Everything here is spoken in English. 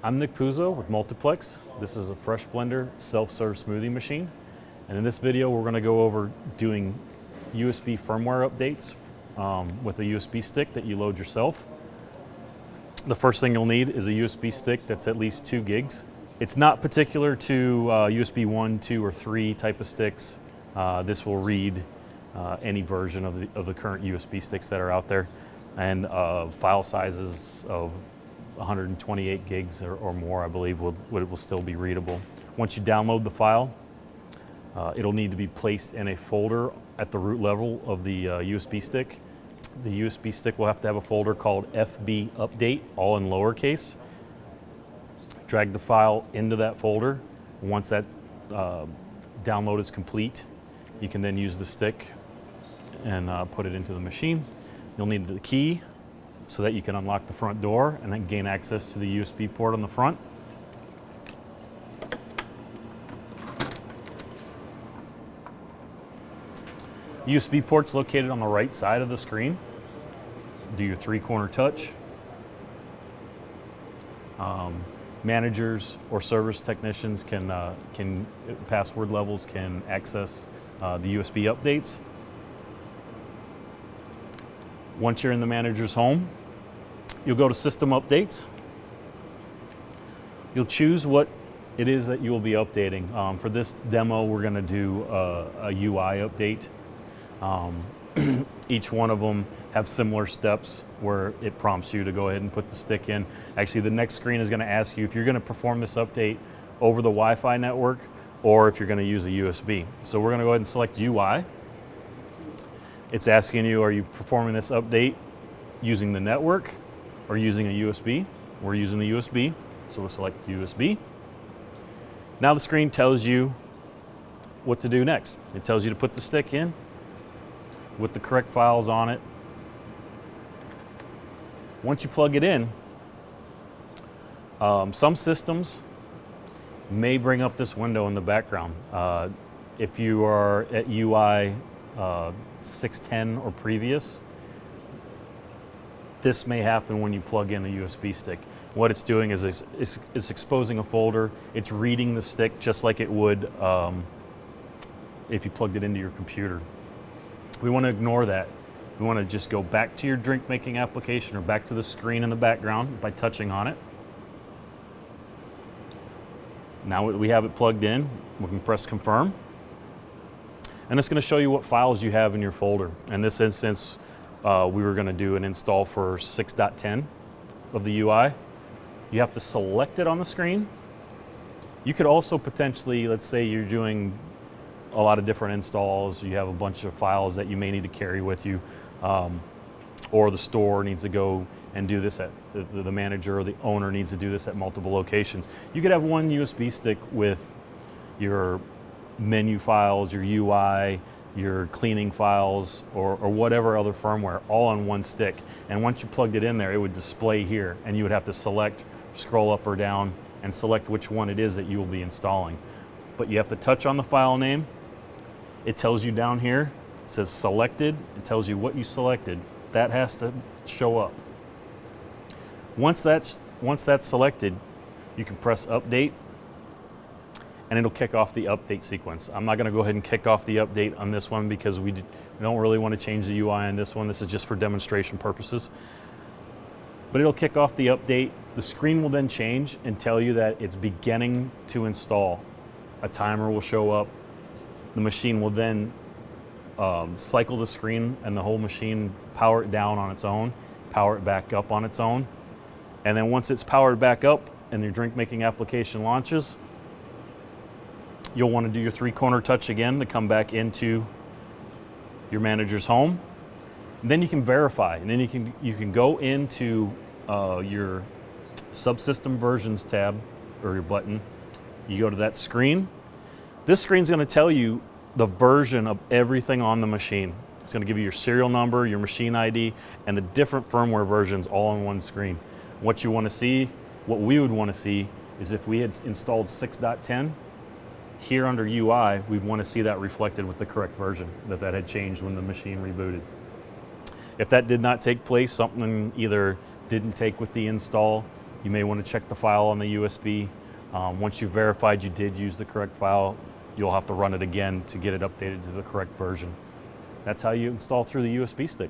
I'm Nick Puzo with Multiplex. This is a FreshBlender self-serve smoothie machine. And in this video, we're going to go over doing USB firmware updates with a USB stick that you load yourself. The first thing you'll need is a USB stick that's at least 2 gigs. It's not particular to USB 1, 2, or 3 type of sticks. This will read any version of the current USB sticks that are out there, and file sizes of 128 gigs or more, I believe, will still be readable. Once you download the file, it'll need to be placed in a folder at the root level of the USB stick. The USB stick will have to have a folder called FB Update, all in lowercase. Drag the file into that folder. Once that download is complete, you can then use the stick and put it into the machine. You'll need the key so that you can unlock the front door and then gain access to the USB port on the front. USB port's located on the right side of the screen. Do your 3-corner touch. Managers or service technicians can password levels can access the USB updates. Once you're in the manager's home, you'll go to System Updates. You'll choose what it is that you will be updating. For this demo, we're going to do a UI update. Each one of them have similar steps where it prompts you to go ahead and put the stick in. Actually, the next screen is going to ask you if you're going to perform this update over the Wi-Fi network or if you're going to use a USB. So we're going to go ahead and select UI. It's asking you, are you performing this update using the network or using a USB? We're using the USB, so we'll select USB. Now the screen tells you what to do next. It tells you to put the stick in with the correct files on it. Once you plug it in, some systems may bring up this window in the background. If you are at UI 610 or previous, this may happen when you plug in a USB stick. What it's doing is it's exposing a folder. It's reading the stick just like it would if you plugged it into your computer. We want to ignore that. We want to just go back to your drink making application or back to the screen in the background by touching on it. Now we have it plugged in, we can press confirm. And it's going to show you what files you have in your folder. In this instance, we were going to do an install for 6.10 of the UI. You have to select it on the screen. You could also potentially, let's say you're doing a lot of different installs, you have a bunch of files that you may need to carry with you, or the store needs to go and do this at the manager or the owner needs to do this at multiple locations. You could have one USB stick with your menu files, your UI, your cleaning files, or whatever other firmware, all on one stick. And once you plugged it in there, it would display here, and you would have to select, scroll up or down, and select which one it is that you will be installing. But you have to touch on the file name. It tells you down here, it says selected, it tells you what you selected. That has to show up. Once that's selected, you can press update, and it'll kick off the update sequence. I'm not going to go ahead and kick off the update on this one because we don't really want to change the UI on this one. This is just for demonstration purposes. But it'll kick off the update. The screen will then change and tell you that it's beginning to install. A timer will show up. The machine will then cycle the screen and the whole machine power it down on its own, power it back up on its own. And then once it's powered back up and your drink making application launches, you'll want to do your 3-corner touch again to come back into your manager's home. And then you can verify, and then you can go into your subsystem versions tab or your button. You go to that screen. This screen's going to tell you the version of everything on the machine. It's going to give you your serial number, your machine ID, and the different firmware versions all on one screen. What you want to see, what we would want to see, is if we had installed 6.10, here under UI, we'd want to see that reflected with the correct version, that had changed when the machine rebooted. If that did not take place, something either didn't take with the install, You may want to check the file on the USB. Once you've verified you did use the correct file, you'll have to run it again to get it updated to the correct version. That's how you install through the USB stick.